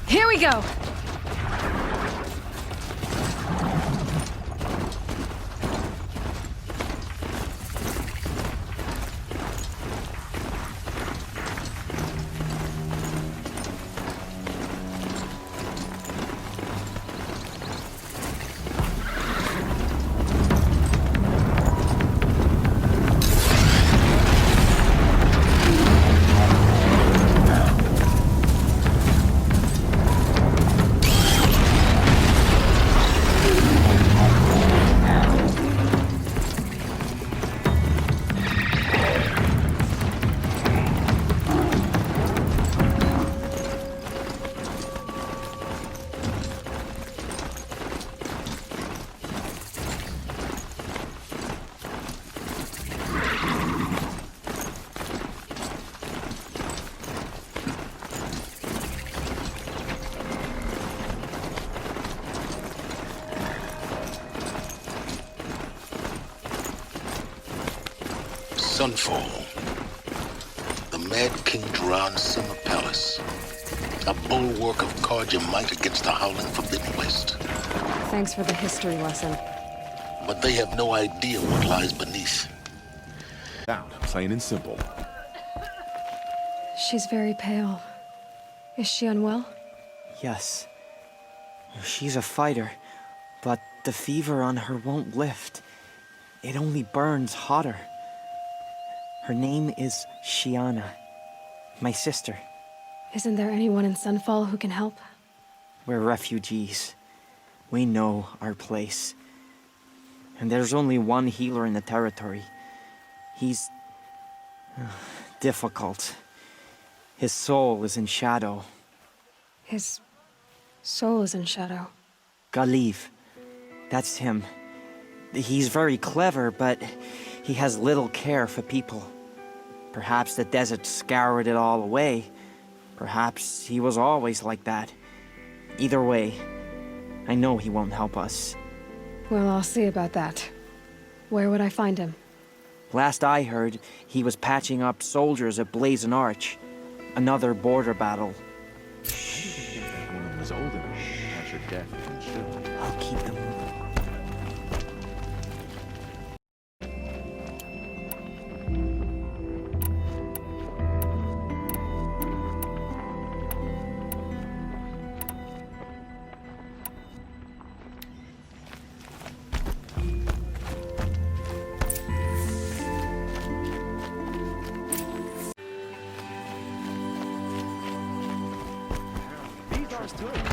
Here we go! Sunfall. The Mad King Duran's summer palace. A bulwark of Carja might against the howling Forbidden West. Thanks for the history lesson. But they have no idea what lies beneath. Out, plain and simple. She's very pale. Is she unwell? Yes. She's a fighter, but the fever on her won't lift. It only burns hotter. Her name is Shiana, my sister. Isn't there anyone in Sunfall who can help? We're refugees. We know our place. And there's only one healer in the territory. He's difficult. His soul is in shadow. His soul is in shadow. Galiv. That's him. He's very clever, but he has little care for people. Perhaps the desert scoured it all away. Perhaps he was always like that. Either way, I know he won't help us. Well, I'll see about that. Where would I find him? Last I heard, he was patching up soldiers at Blazon Arch. Another border battle. Shh. That woman was old enough to catch her death and chill. I'll keep them moving.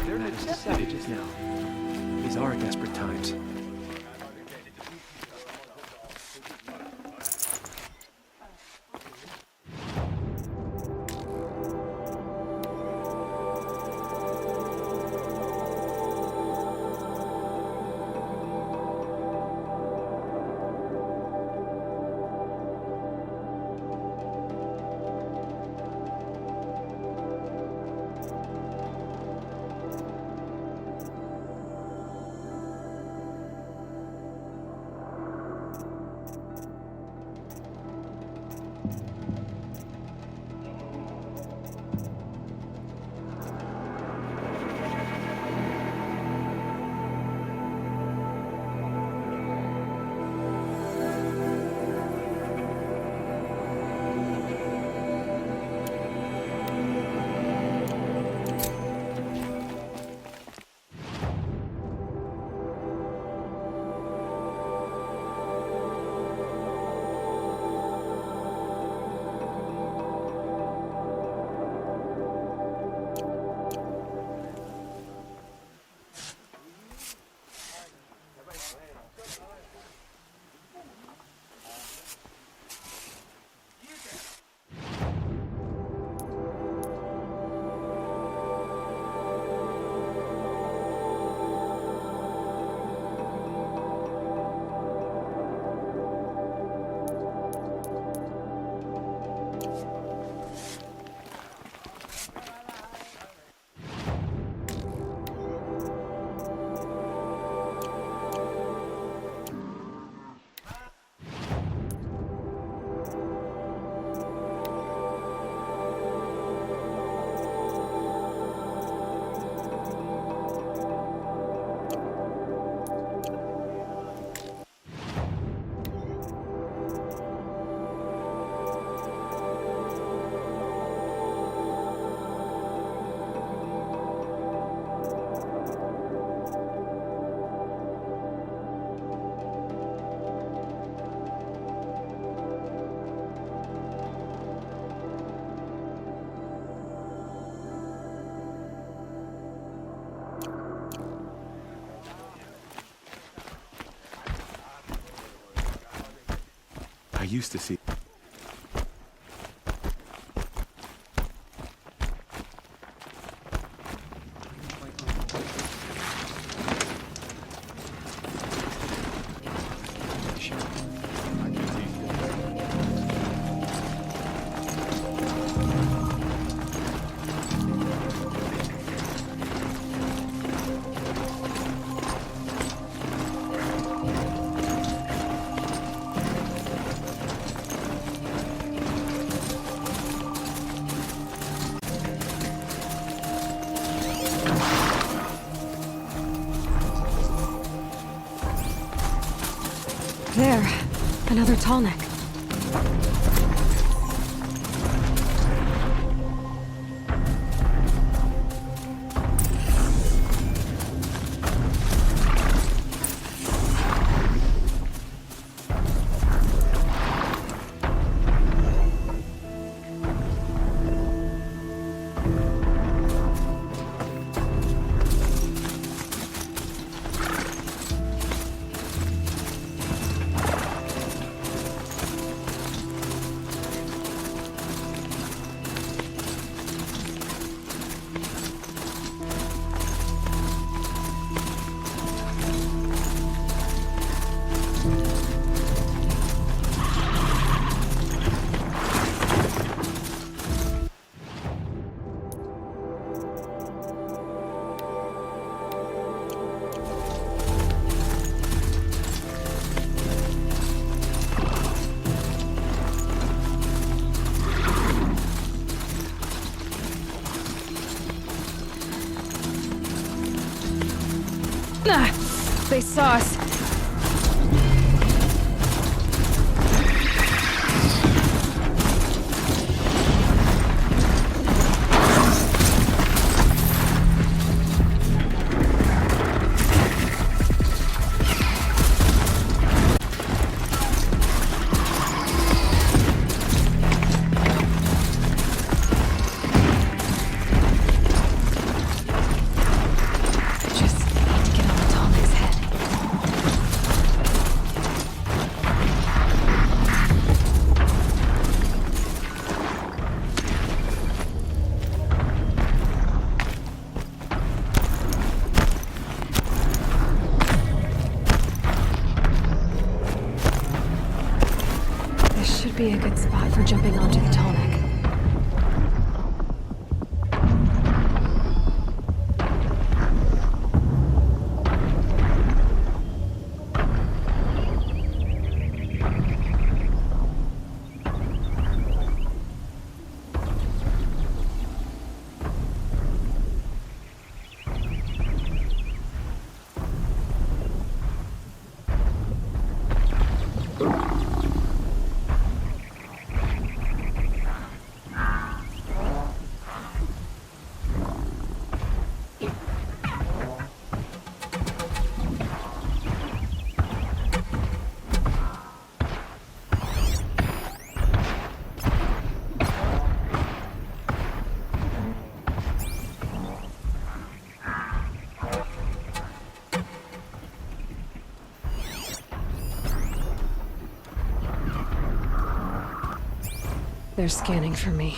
They're not just savages now. These are desperate times. I used to see. There. Another tall neck. Ah, they saw us. Be a good spot for jumping onto the tall neck. They're scanning for me.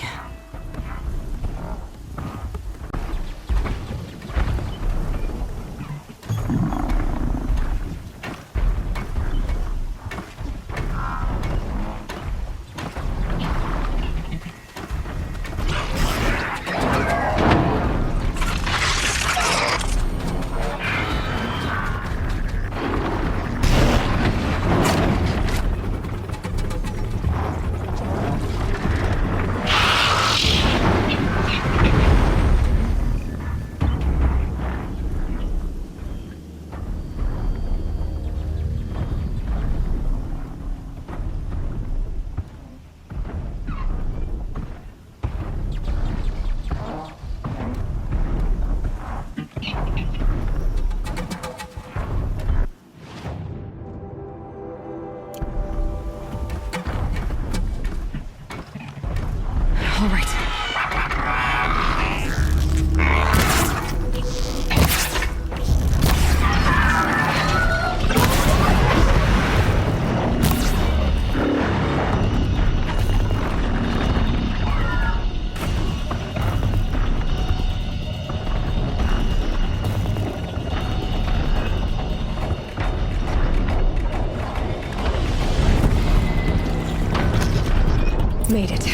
Made it.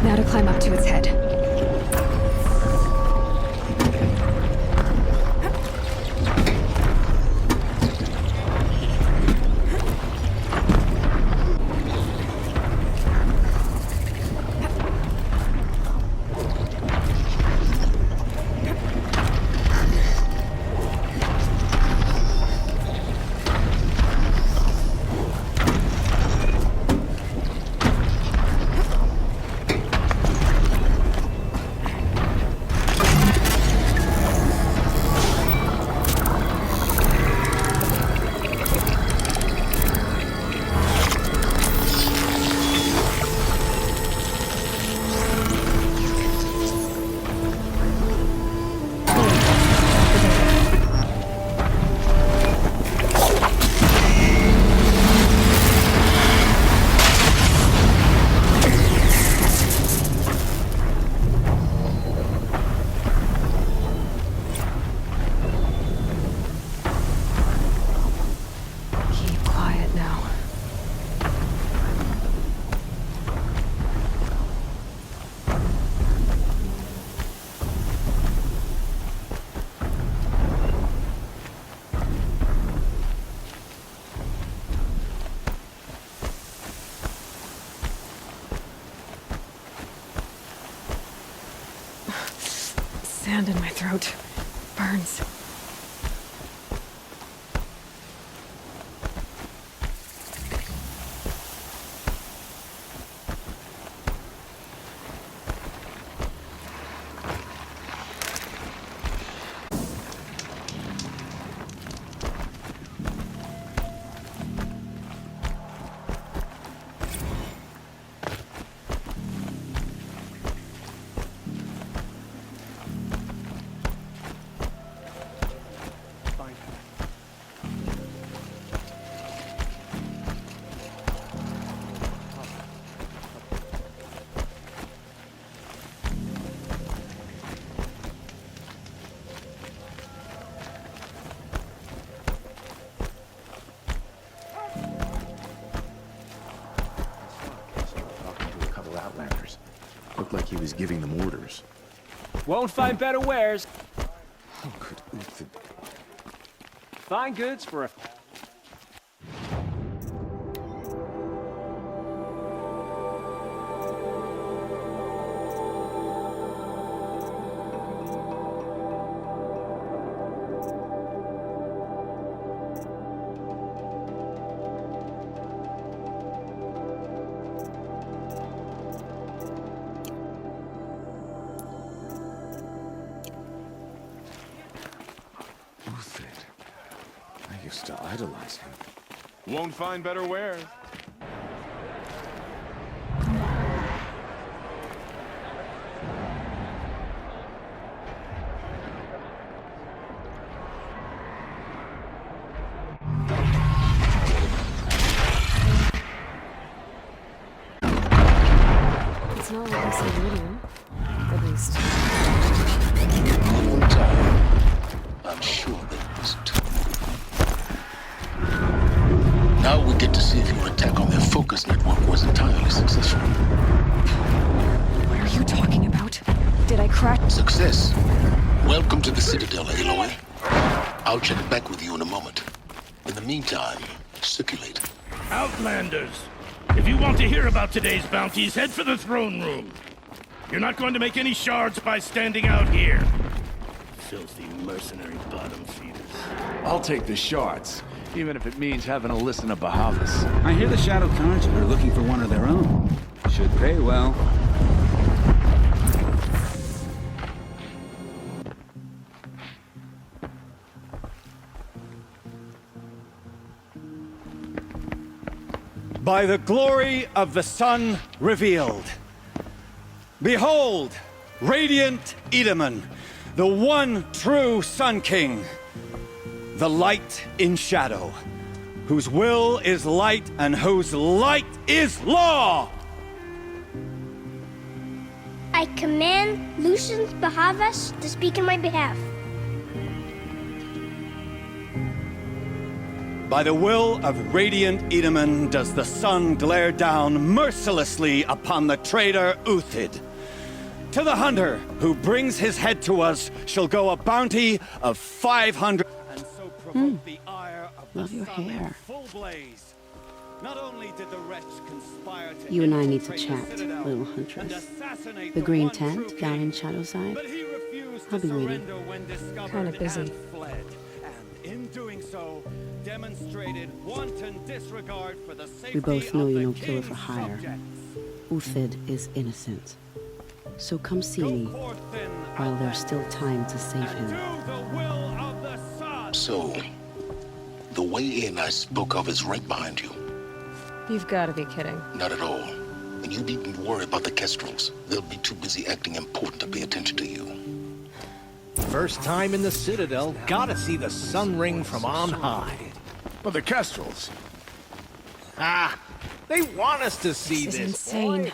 Now to climb up to its head. Sand in my throat. Burns. Outlanders. Looked like he was giving them orders. Won't find better wares. Oh, good ooph. Fine goods for a... I used to idolize him. Won't find better wares. It's not like this iridium. At least. One time, I'm sure that it was too. Now we get to see if your attack on their focus network was entirely successful. What are you talking about? Did I crack? Success. Welcome to the Citadel, Aloy. I'll check back with you in a moment. In the meantime, circulate. Outlanders! If you want to hear about today's bounties, head for the throne room. You're not going to make any shards by standing out here. Filthy mercenary bottom feeders. I'll take the shards, even if it means having to listen to Bahavas. I hear the Shadow Cards are looking for one of their own. Should pay well. By the glory of the sun revealed. Behold, radiant Edaman, the one true Sun King. The light in shadow, whose will is light and whose light is law! I command Lucius Bahavas to speak in my behalf. By the will of Radiant Edaman does the sun glare down mercilessly upon the traitor Uthid. To the hunter who brings his head to us shall go a bounty of 500, and so provoke the ire of Love the your sun in hair. full blaze. Not only did the wretch conspire to You and I need to infiltrate the chat, citadel little and huntress. assassinate The green one true tent down king, in Shadowside. but he refused I'll to be waiting. surrender when discovered Kinda busy. and fled. And in doing so, demonstrated wanton disregard for the safety We both know of you're the no killer king's for hire. subjects. Uthid is innocent. So come see Go me forth then, while there's still time to save and him. do the will of the sun. So, the way in I spoke of is right behind you. You've got to be kidding. Not at all. And you needn't worry about the Kestrels. They'll be too busy acting important to pay attention to you. First time in the Citadel, gotta see the sun ring from on high. But the Kestrels. Ah, they want us to see This this. is insane. boy.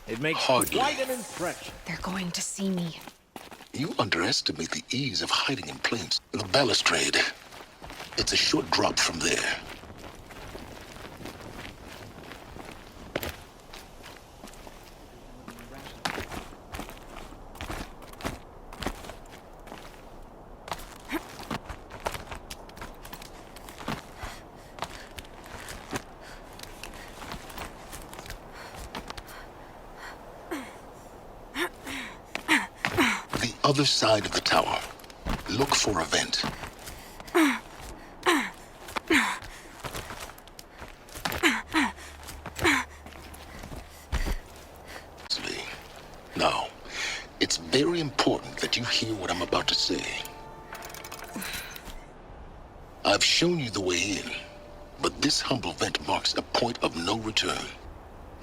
It makes Hardly. quite an impression. They're going to see me. You underestimate the ease of hiding in plain sight. The balustrade. It's a short drop from there. The other side of the tower. Look for a vent. Now, it's very important that you hear what I'm about to say. I've shown you the way in, but this humble vent marks a point of no return.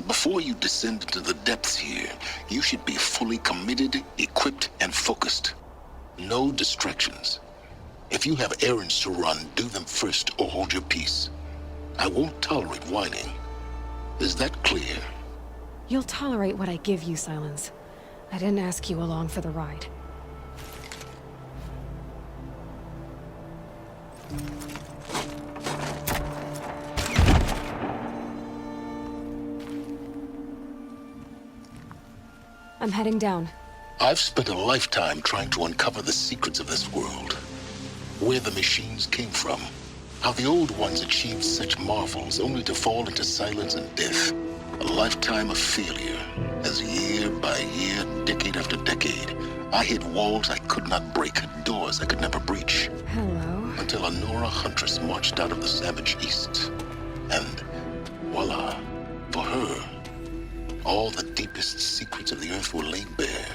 Before you descend into the depths here, you should be fully committed, equipped, and focused. No distractions. If you have errands to run, do them first or hold your peace. I won't tolerate whining. Is that clear? You'll tolerate what I give you, Silence. I didn't ask you along for the ride. I'm heading down. I've spent a lifetime trying to uncover the secrets of this world. Where the machines came from. How the old ones achieved such marvels only to fall into silence and death. A lifetime of failure, as year by year, decade after decade, I hit walls I could not break, doors I could never breach. Hello. Until a Nora huntress marched out of the savage east. And voila, for her, all the deepest secrets of the earth were laid bare.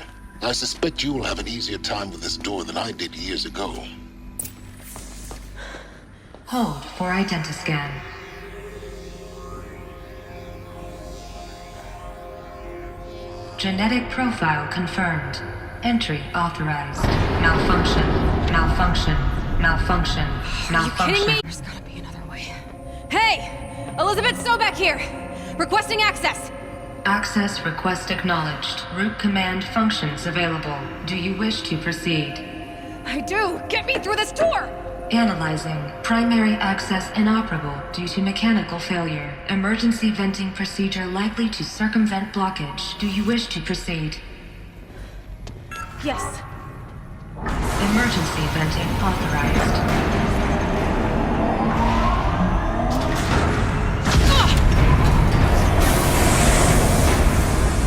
I suspect you will have an easier time with this door than I did years ago. Hold for identiscan. Genetic profile confirmed. Entry authorized. Malfunction. Malfunction. Malfunction. Malfunction. Are you kidding me? There's gotta be another way. Hey! Elizabeth Sobek here! Requesting access! Access request acknowledged. Root command functions available. Do you wish to proceed? I do! Get me through this door! Analyzing. Primary access inoperable due to mechanical failure. Emergency venting procedure likely to circumvent blockage. Do you wish to proceed? Yes. Emergency venting authorized.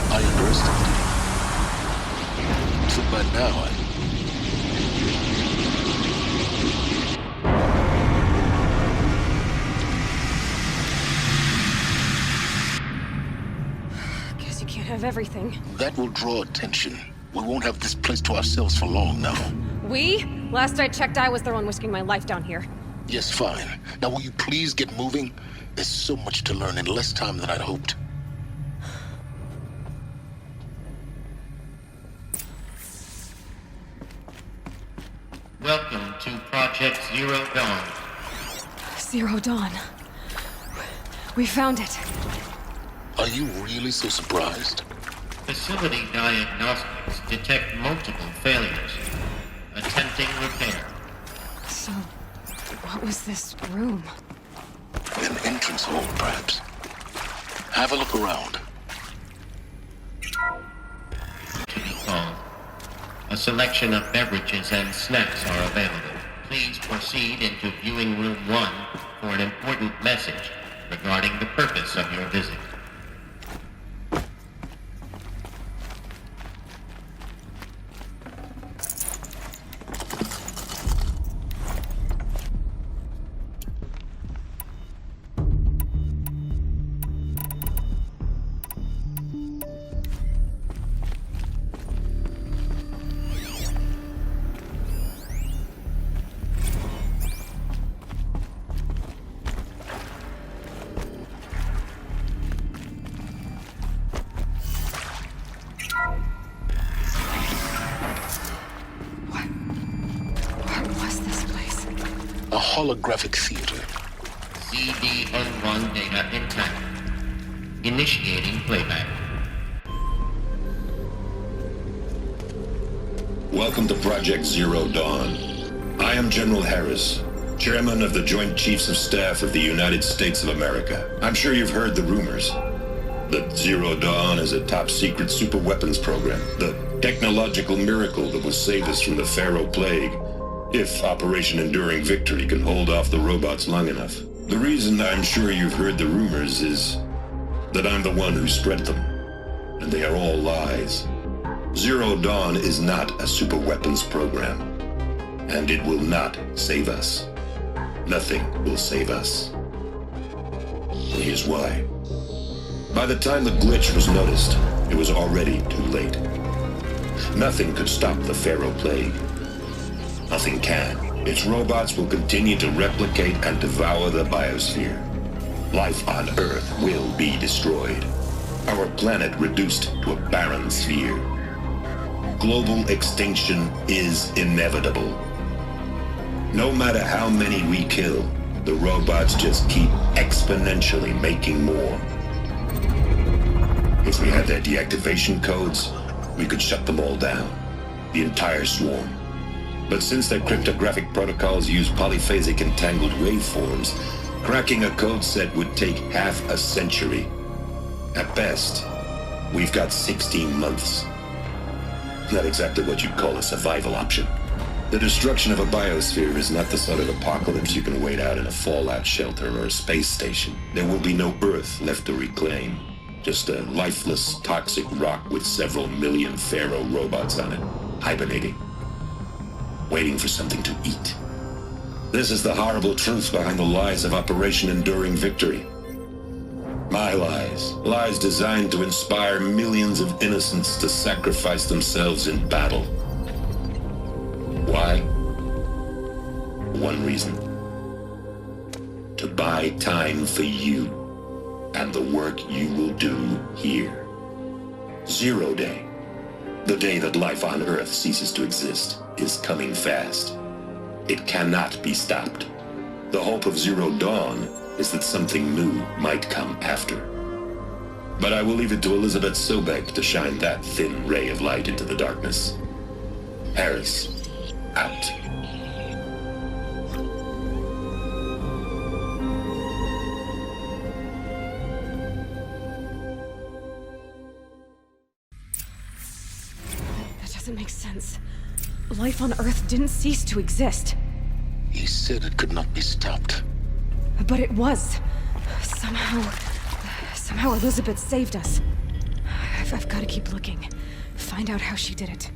I underestimated you. So by now, Guess you can't have everything. that will draw attention. We won't have this place to ourselves for long now. We? Last I checked, I was the one risking my life down here. Yes, fine. Now will you please get moving? There's so much to learn in less time than I'd hoped. Welcome to Project Zero Dawn. Zero Dawn. We found it. Are you really so surprised? Facility diagnostics detect multiple failures. Attempting repair. So, what was this room? An entrance hall, perhaps. Have a look around. A selection of beverages and snacks are available. Please proceed into viewing room 1 for an important message regarding the purpose of your visit. A holographic theater. CDN1 data intact. Initiating playback. Welcome to Project Zero Dawn. I am General Harris, Chairman of the Joint Chiefs of Staff of the United States of America. I'm sure you've heard the rumors that Zero Dawn is a top-secret super-weapons program, the technological miracle that will save us from the Pharaoh Plague, if Operation Enduring Victory can hold off the robots long enough. The reason I'm sure you've heard the rumors is that I'm the one who spread them, and they are all lies. Zero Dawn is not a superweapons program, and it will not save us. Nothing will save us. Here's why. By the time the glitch was noticed, it was already too late. Nothing could stop the Pharaoh Plague. Nothing can. Its robots will continue to replicate and devour the biosphere. Life on Earth will be destroyed. Our planet reduced to a barren sphere. Global extinction is inevitable. No matter how many we kill, the robots just keep exponentially making more. If we had their deactivation codes, we could shut them all down. The entire swarm. But since their cryptographic protocols use polyphasic entangled waveforms, cracking a code set would take half a century. At best, we've got 16 months. Not exactly what you'd call a survival option. The destruction of a biosphere is not the sort of apocalypse you can wait out in a fallout shelter or a space station. There will be no Earth left to reclaim. Just a lifeless, toxic rock with several million Pharaoh robots on it, hibernating. Waiting for something to eat. This is the horrible truth behind the lies of Operation Enduring Victory. My lies. Lies designed to inspire millions of innocents to sacrifice themselves in battle. Why? One reason. To buy time for you and the work you will do here. Zero Day. The day that life on Earth ceases to exist is coming fast. It cannot be stopped. The hope of Zero Dawn is that something new might come after. But I will leave it to Elizabeth Sobek to shine that thin ray of light into the darkness. Harris, out. That doesn't make sense. Life on Earth didn't cease to exist. He said it could not be stopped. But it was. Somehow Elizabeth saved us. I've got to keep looking. Find out how she did it.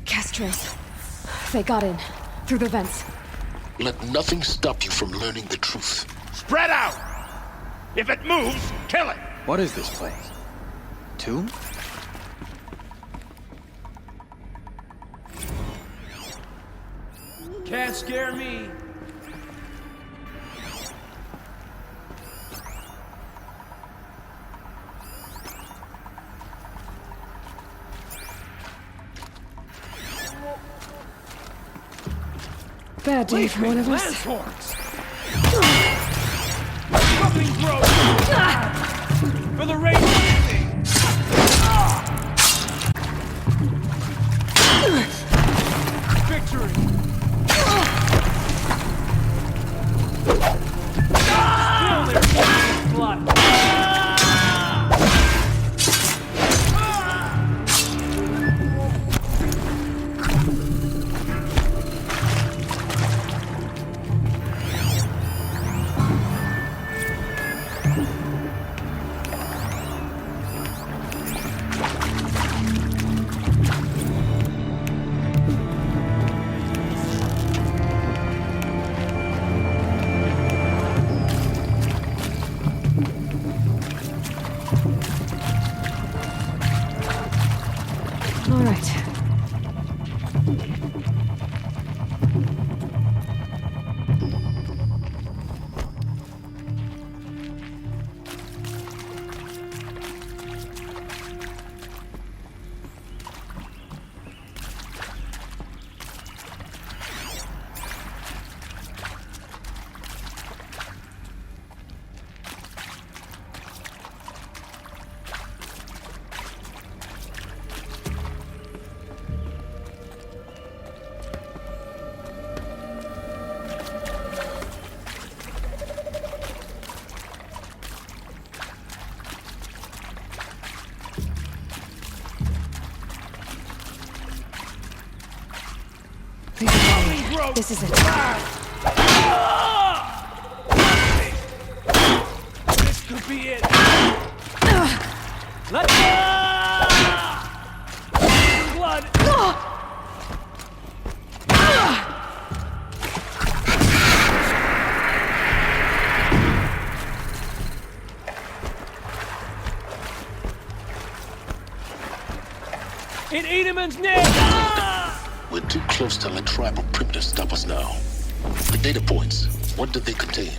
Castros. They got in. Through the vents. Let nothing stop you from learning the truth. Spread out! If it moves, kill it! What is this place? Tomb? Can't scare me. Bad day for one of us. Fucking gross! For the race! All right. This is it. This could be it. Let's go! Blood. In Edelman's name! We're too close to let tribal primitives stop us now. The data points, what do they contain?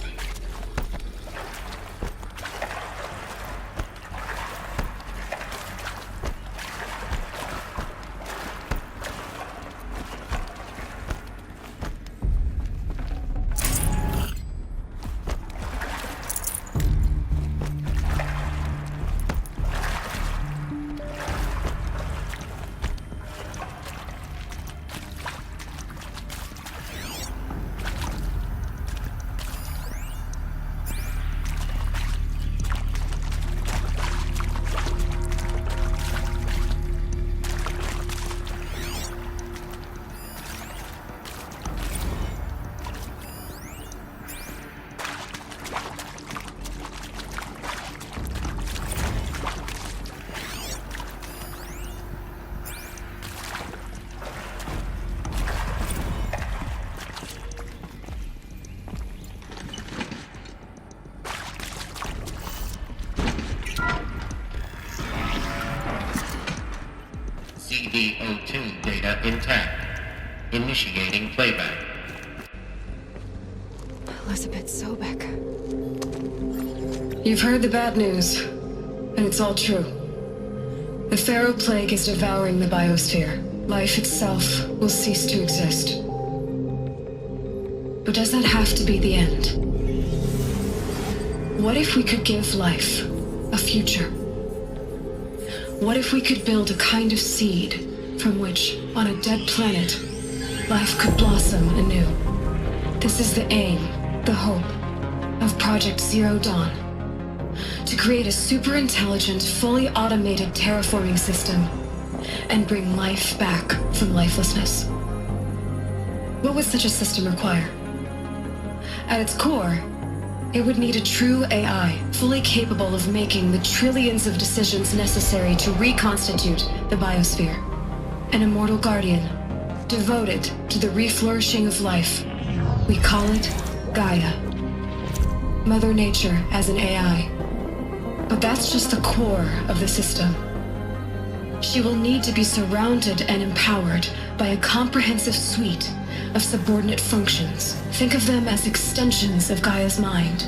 CD02 data intact. Initiating playback. Elizabeth Sobek. You've heard the bad news, and it's all true. The Pharaoh Plague is devouring the biosphere. Life itself will cease to exist. But does that have to be the end? What if we could give life a future? What if we could build a kind of seed from which, on a dead planet, life could blossom anew? This is the aim, the hope, of Project Zero Dawn. To create a super-intelligent, fully automated terraforming system and bring life back from lifelessness. What would such a system require? At its core, it would need a true AI, fully capable of making the trillions of decisions necessary to reconstitute the biosphere. An immortal guardian, devoted to the reflourishing of life. We call it Gaia. Mother Nature as an AI. But that's just the core of the system. She will need to be surrounded and empowered by a comprehensive suite of subordinate functions. Think of them as extensions of Gaia's mind,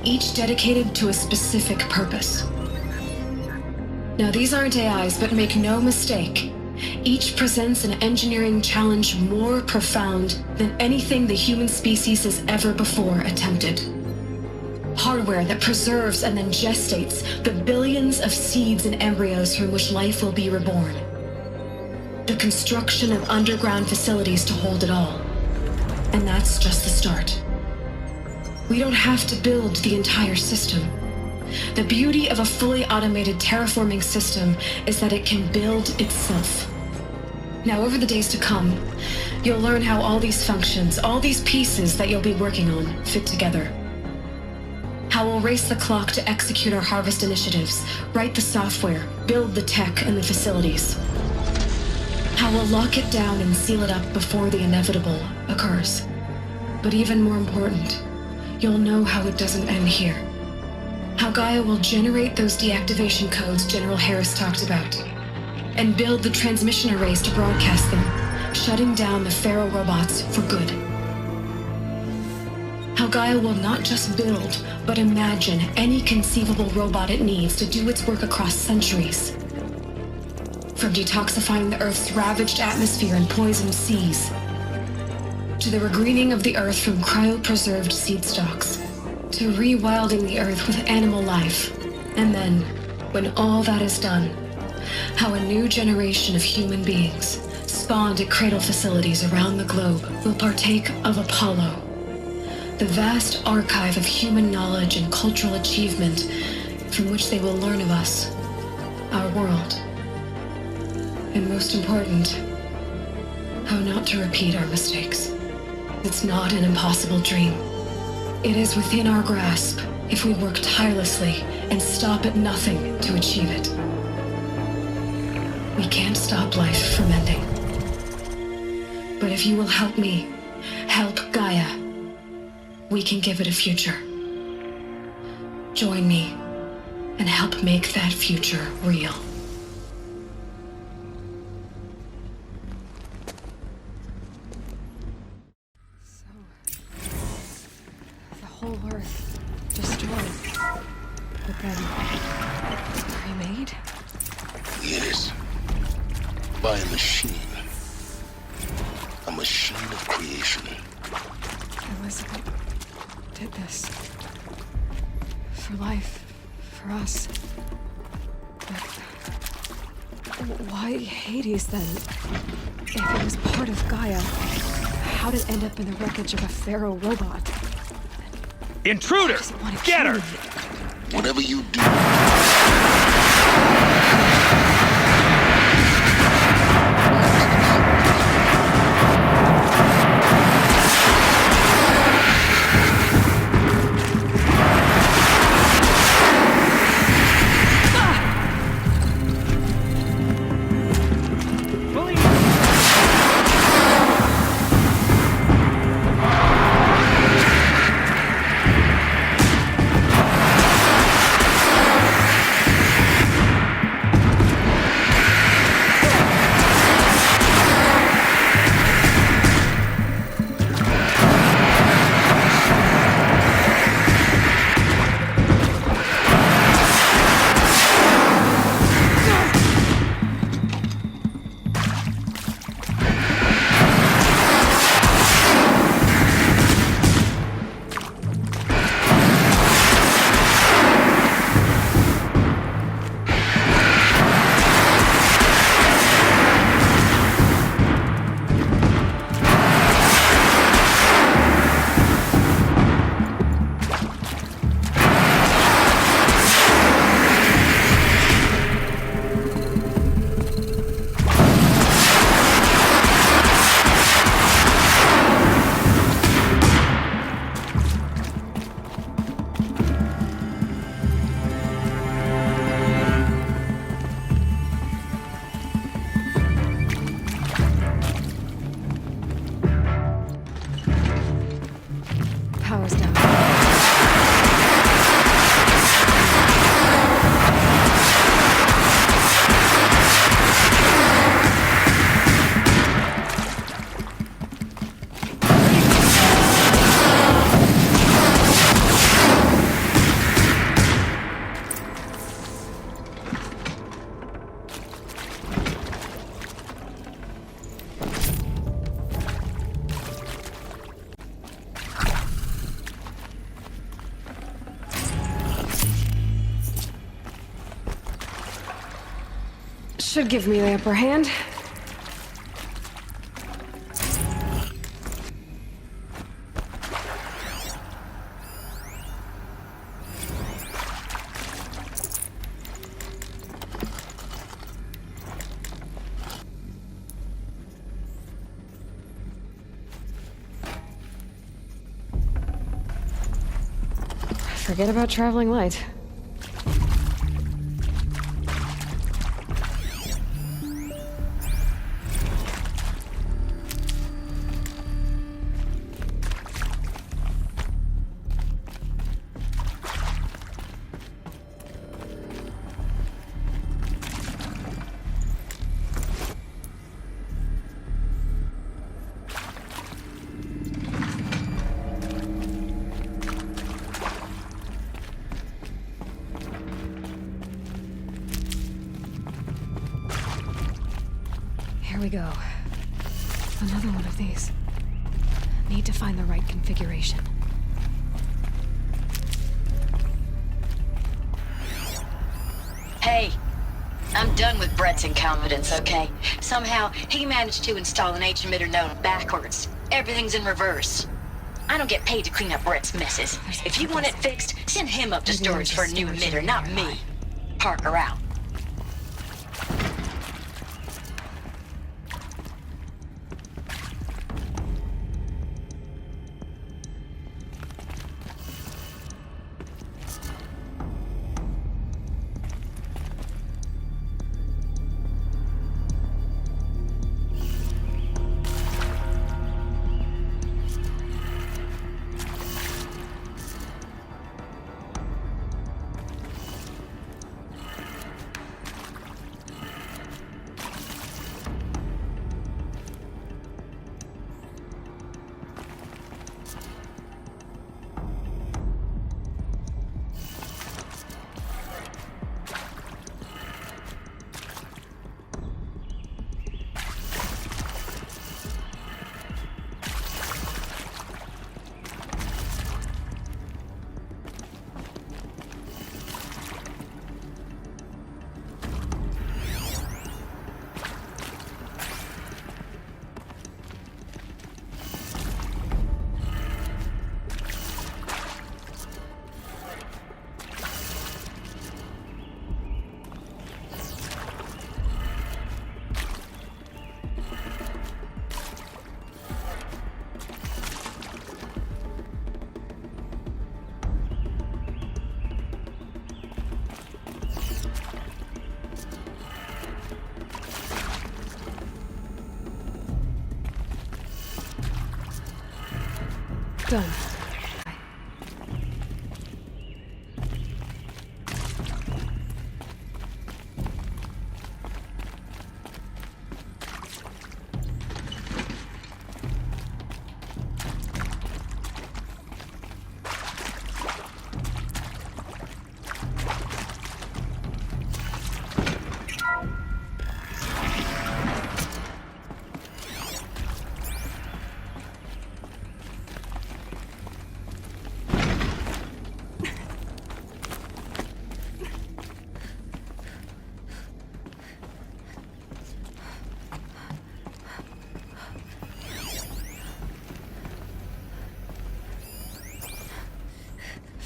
each dedicated to a specific purpose. Now, these aren't AIs, but make no mistake, each presents an engineering challenge more profound than anything the human species has ever before attempted. Hardware that preserves and then gestates the billions of seeds and embryos from which life will be reborn. The construction of underground facilities to hold it all. And that's just the start. We don't have to build the entire system. The beauty of a fully automated terraforming system is that it can build itself. Now, over the days to come, you'll learn how all these functions, all these pieces that you'll be working on, fit together. How we'll race the clock to execute our harvest initiatives, write the software, build the tech and the facilities. How we'll lock it down and seal it up before the inevitable occurs. But even more important, you'll know how it doesn't end here. How Gaia will generate those deactivation codes General Harris talked about. and build the transmission arrays to broadcast them, shutting down the Pharaoh robots for good. How Gaia will not just build, but imagine any conceivable robot it needs to do its work across centuries. From detoxifying the Earth's ravaged atmosphere and poisoned seas, to the regreening of the Earth from cryopreserved seed stalks, to rewilding the Earth with animal life. And then, when all that is done, how a new generation of human beings, spawned at cradle facilities around the globe, will partake of Apollo, the vast archive of human knowledge and cultural achievement from which they will learn of us, our world. And most important, how not to repeat our mistakes. It's not an impossible dream. It is within our grasp if we work tirelessly and stop at nothing to achieve it. We can't stop life from ending. But if you will help me, help Gaia, we can give it a future. Join me and help make that future real. Whole Earth destroyed, but then remade? Yes. By a machine. A machine of creation. Elizabeth did this. For life. For us. But why Hades then? If it was part of Gaia, how did it end up in the wreckage of a Pharaoh robot? Intruder! Get her! Whatever you do. Power's down. Should give me the upper hand. Forget about traveling light. Here we go. Another one of these. Need to find the right configuration. Hey, I'm done with Brett's incompetence, okay? Somehow, he managed to install an H-emitter node backwards. Everything's in reverse. I don't get paid to clean up Brett's messes. If you want it fixed, send him up to storage for a new emitter, not me. Parker out. Done.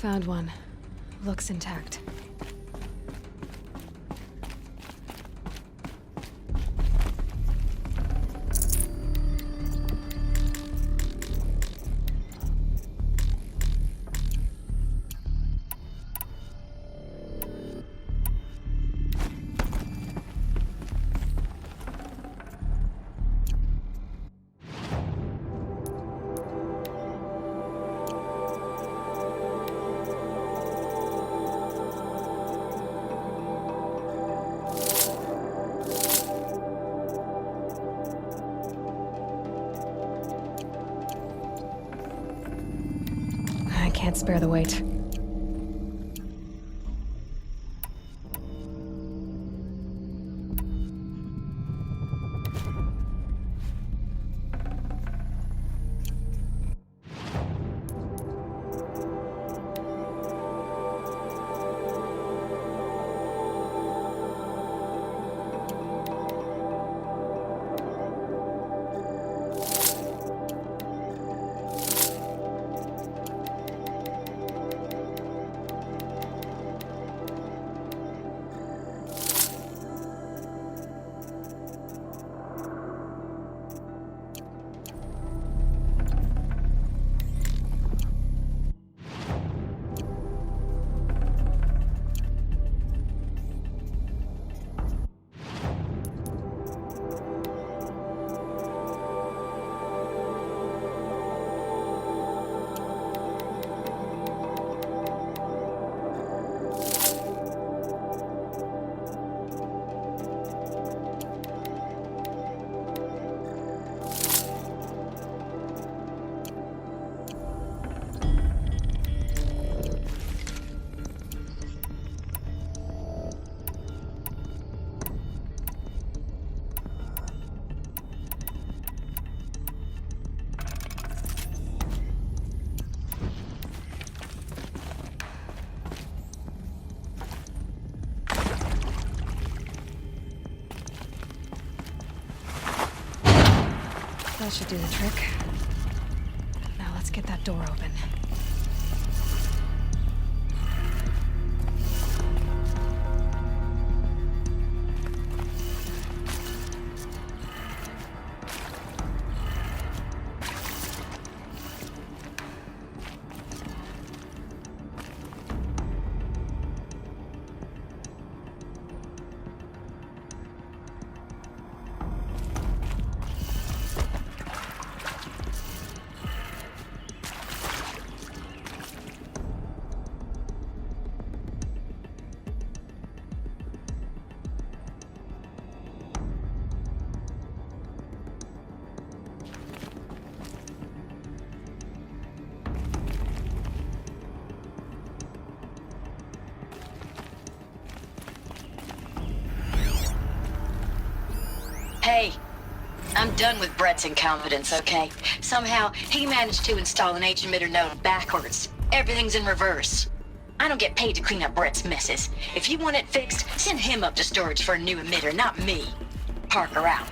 Found one. Looks intact. Can't spare the weight. That should do the trick. Now let's get that door open. Hey, I'm done with Brett's incompetence, okay? Somehow, he managed to install an H-emitter node backwards. Everything's in reverse. I don't get paid to clean up Brett's messes. If you want it fixed, send him up to storage for a new emitter, not me. Parker out.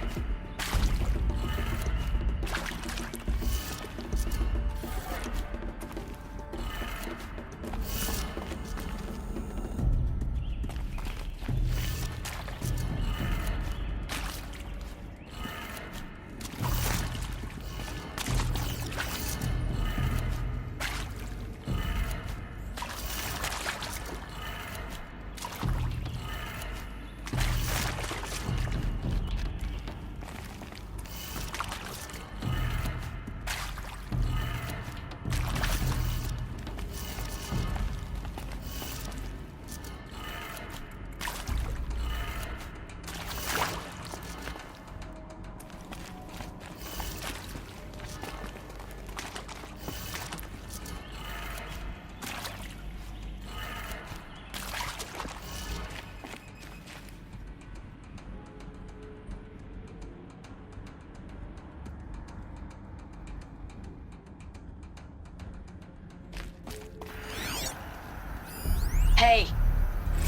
Hey,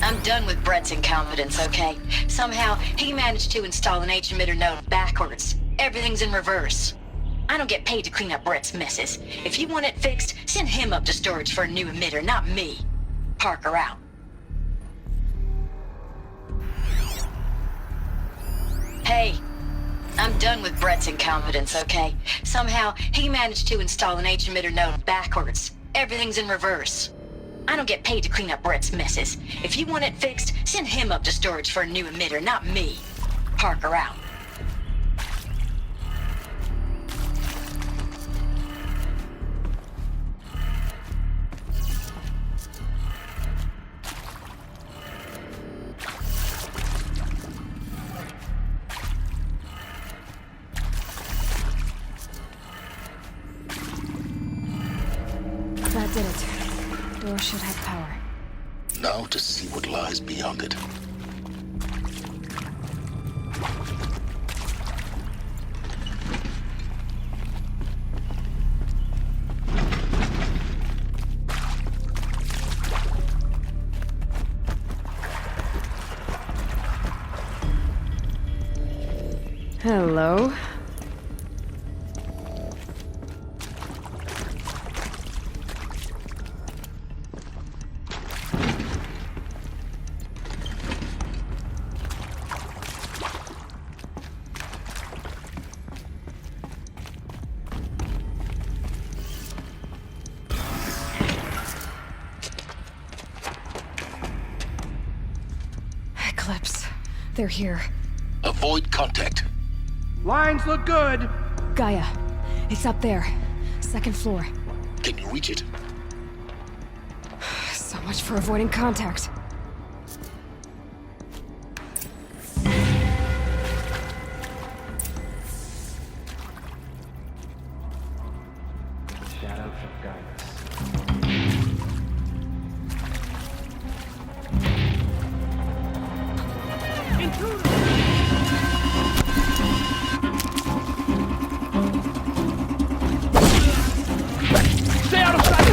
I'm done with Brett's incompetence, okay? Somehow, he managed to install an H-emitter node backwards. Everything's in reverse. I don't get paid to clean up Brett's messes. If you want it fixed, send him up to storage for a new emitter, not me. Parker out. Hey, I'm done with Brett's incompetence, okay? Somehow, he managed to install an H-emitter node backwards. Everything's in reverse. I don't get paid to clean up Brett's messes. If you want it fixed, send him up to storage for a new emitter, not me. Parker out. That did it. Door should have power. Now to see what lies beyond it. Hello. Eclipse. They're here. Avoid contact. Lines look good. Gaia. It's up there. Second floor. Can you reach it? So much for avoiding contact. Shadow shall guide us. Stay out of sight!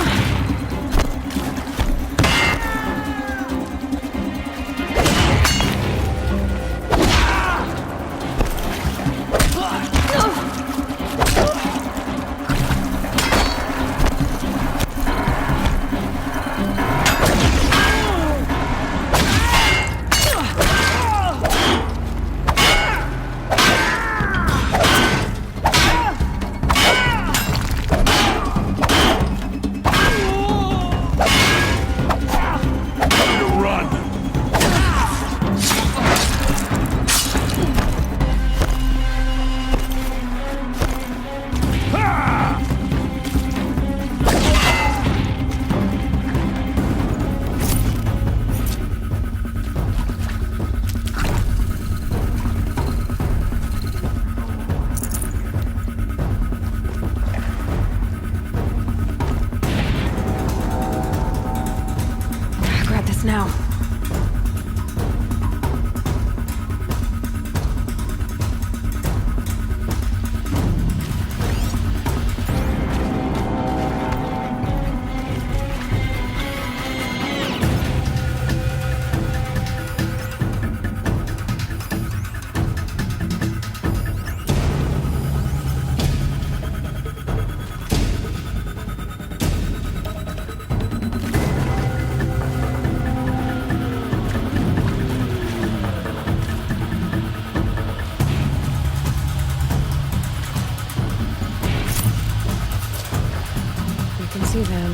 see them.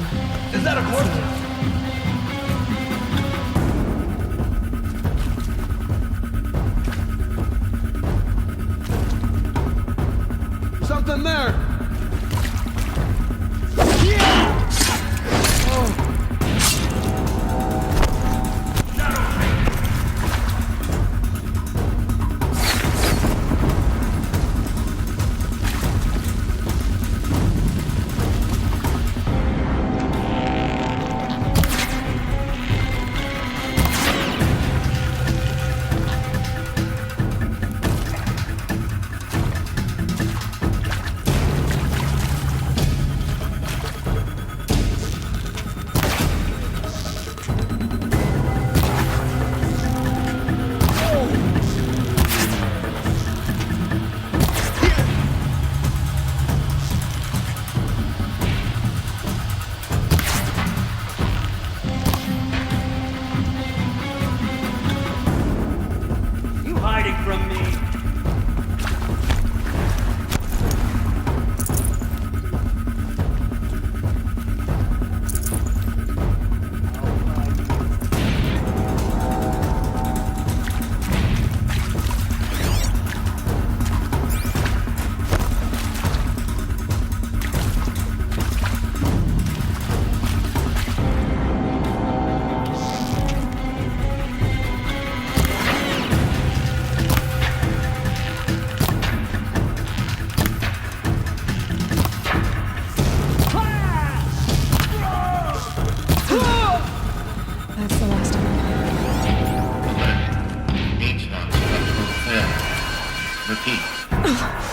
Is that a corpse? Something there!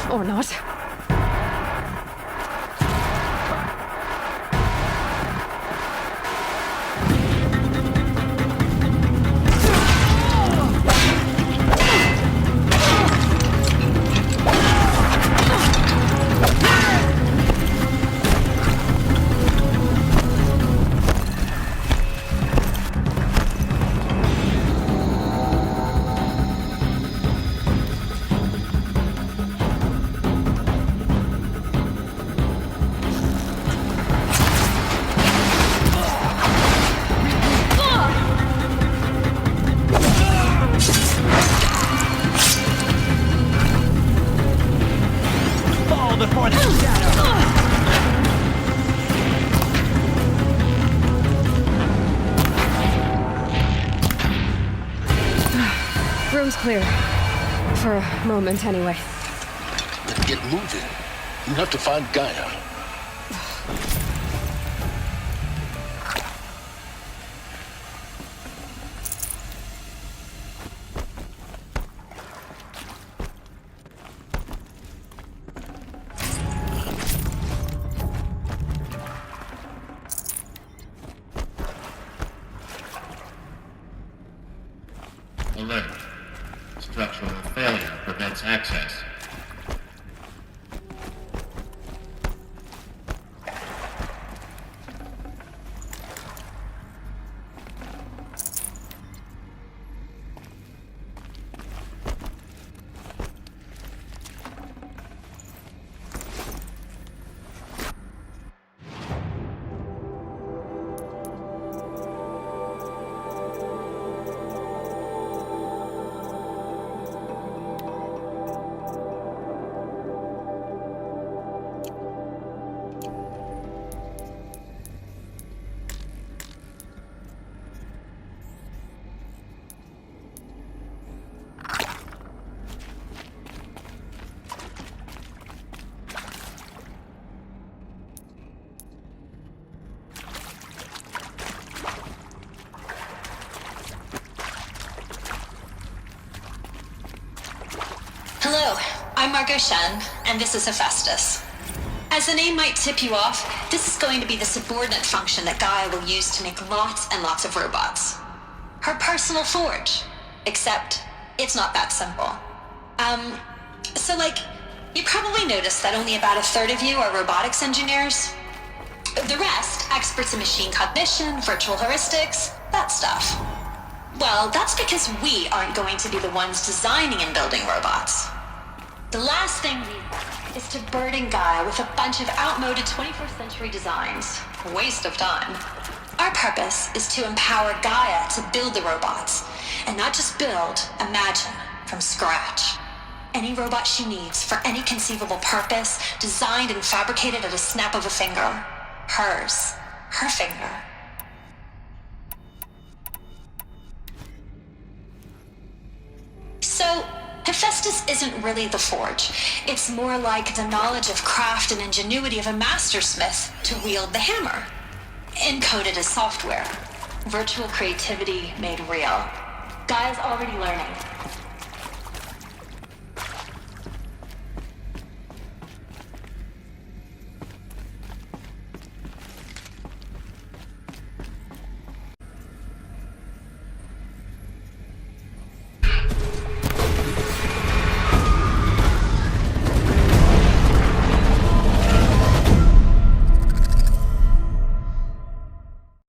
Or not. Room's clear. For a moment, anyway. Then get moving. You have to find Gaia. Alert. Structural failure prevents access. Hello, I'm Margot Shen, and this is Hephaestus. As the name might tip you off, this is going to be the subordinate function that Gaia will use to make lots and lots of robots. Her personal forge. Except, it's not that simple. You probably noticed that only about a third of you are robotics engineers. The rest, experts in machine cognition, virtual heuristics, that stuff. Well, that's because we aren't going to be the ones designing and building robots. The last thing we want is to burden Gaia with a bunch of outmoded 21st century designs. A waste of time. Our purpose is to empower Gaia to build the robots, and not just build, imagine, from scratch. Any robot she needs for any conceivable purpose, designed and fabricated at a snap of a finger. Hers. Her finger. So, Hephaestus isn't really the forge. It's more like the knowledge of craft and ingenuity of a mastersmith to wield the hammer. Encoded as software. Virtual creativity made real. Gaia's already learning.